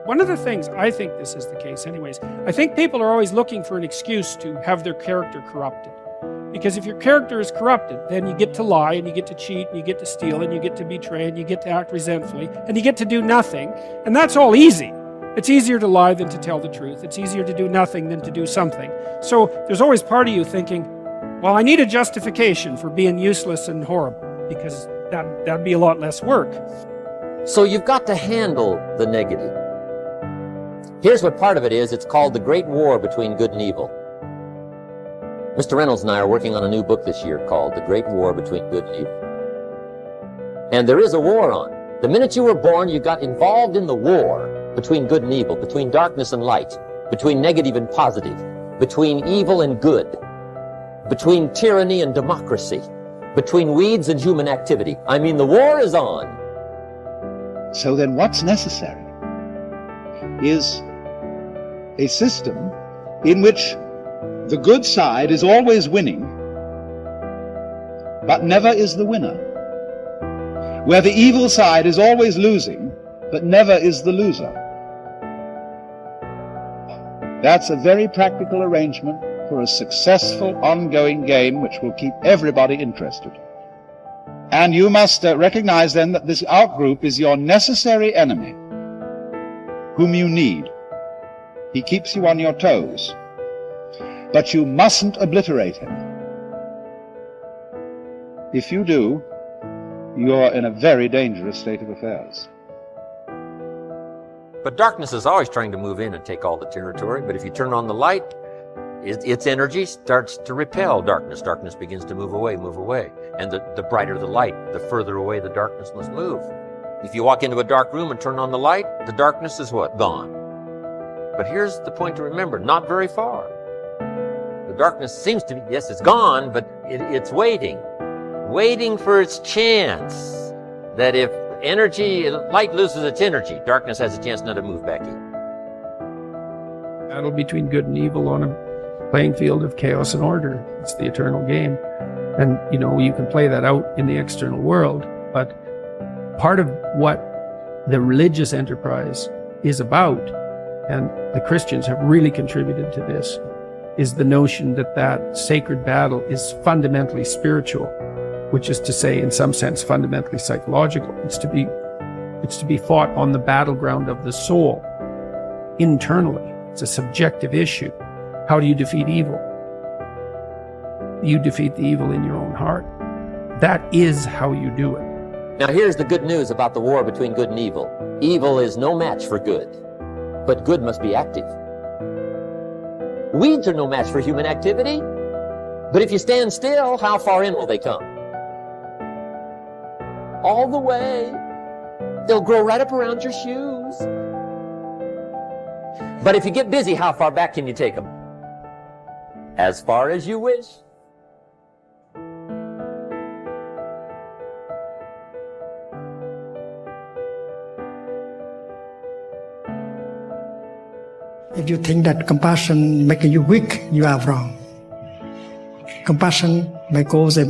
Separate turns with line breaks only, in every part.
One of the things, I think this is the case anyways, I think people are always looking for an excuse to have their character corrupted. Because if your character is corrupted, then you get to lie, and you get to cheat, and you get to steal, and you get to betray, and you get to act resentfully, and you get to do nothing. And that's all easy. It's easier to lie than to tell the truth. It's easier to do nothing than to do something. So there's always part of you thinking, well, I need a justification for being useless and horrible, because that'd be a lot less work.
So you've got to handle the negative. Here's what part of it is. It's called the Great War Between Good and Evil. Mr. Reynolds and I are working on a new book this year called The Great War Between Good and Evil. And there is a war on. The minute you were born, you got involved in the war between good and evil, between darkness and light, between negative and positive, between evil and good, between tyranny and democracy, between weeds and human activity. I mean, the war is on.
So then what's necessary is a system in which the good side is always winning, but never is the winner. Where the evil side is always losing, but never is the loser. That's a very practical arrangement for a successful ongoing game which will keep everybody interested. And you must recognize then that this outgroup is your necessary enemy, whom you need. He keeps you on your toes. But you mustn't obliterate him. If you do, you're in a very dangerous state of affairs.
But darkness is always trying to move in and take all the territory. But if you turn on the light, its energy starts to repel darkness. Darkness begins to move away. And the brighter the light, the further away the darkness must move. If you walk into a dark room and turn on the light, the darkness is what? Gone. But here's the point to remember, not very far. The darkness seems to be, yes, it's gone, but it's waiting for its chance. That if light loses its energy, darkness has a chance now to move back in.
Battle between good and evil on a playing field of chaos and order. It's the eternal game. And, you can play that out in the external world, but part of what the religious enterprise is about, and the Christians have really contributed to this, is the notion that sacred battle is fundamentally spiritual, which is to say, in some sense, fundamentally psychological. It's to be fought on the battleground of the soul, internally. It's a subjective issue. How do you defeat evil? You defeat the evil in your own heart. That is how you do it.
Now here's the good news about the war between good and evil. Evil is no match for good, but good must be active. Weeds are no match for human activity, but if you stand still, how far in will they come? All the way. They'll grow right up around your shoes. But if you get busy, how far back can you take them? As far as you wish.
If you think that compassion makes you weak, you are wrong. Compassion may cause a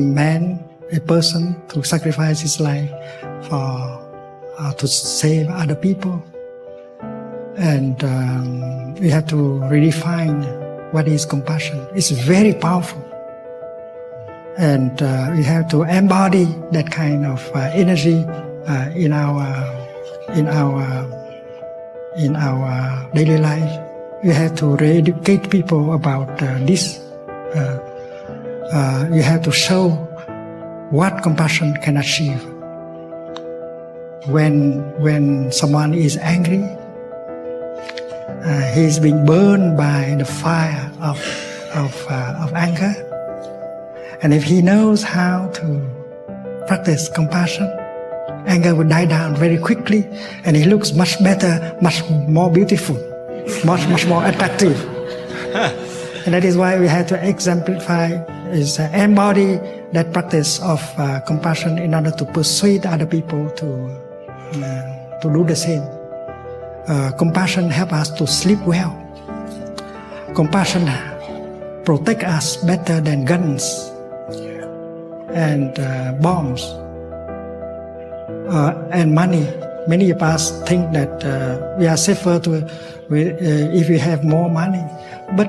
person to sacrifice his life to save other people. And we have to redefine what is compassion. It's very powerful. And we have to embody that kind of energy in our daily life. We have to re-educate people about this. You have to show what compassion can achieve. When someone is angry, he's being burned by the fire of anger. And if he knows how to practice compassion, anger will die down very quickly, and he looks much better, much more beautiful, much more attractive. And that is why we have to exemplify, embody that practice of compassion in order to persuade other people to do the same. Compassion helps us to sleep well. Compassion protects us better than guns and bombs and money. Many of us think that we are safer if we have more money, but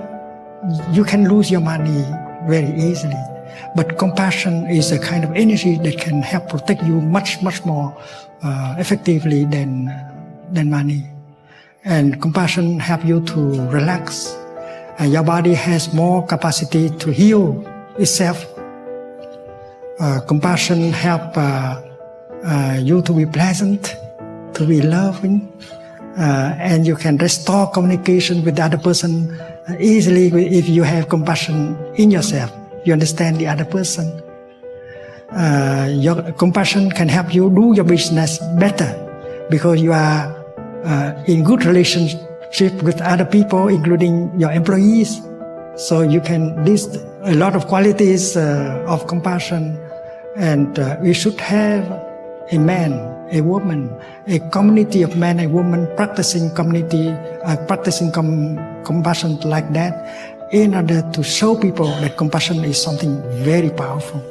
you can lose your money very easily. But compassion is a kind of energy that can help protect you much more effectively than money. And compassion help you to relax. And your body has more capacity to heal itself. Compassion help you to be pleasant, to be loving, and you can restore communication with the other person easily if you have compassion in yourself. You understand the other person. Your compassion can help you do your business better because you are in good relationship with other people, including your employees. So you can list a lot of qualities of compassion, and we should have a man, a woman, a community of men and women practicing compassion like that, in order to show people that compassion is something very powerful.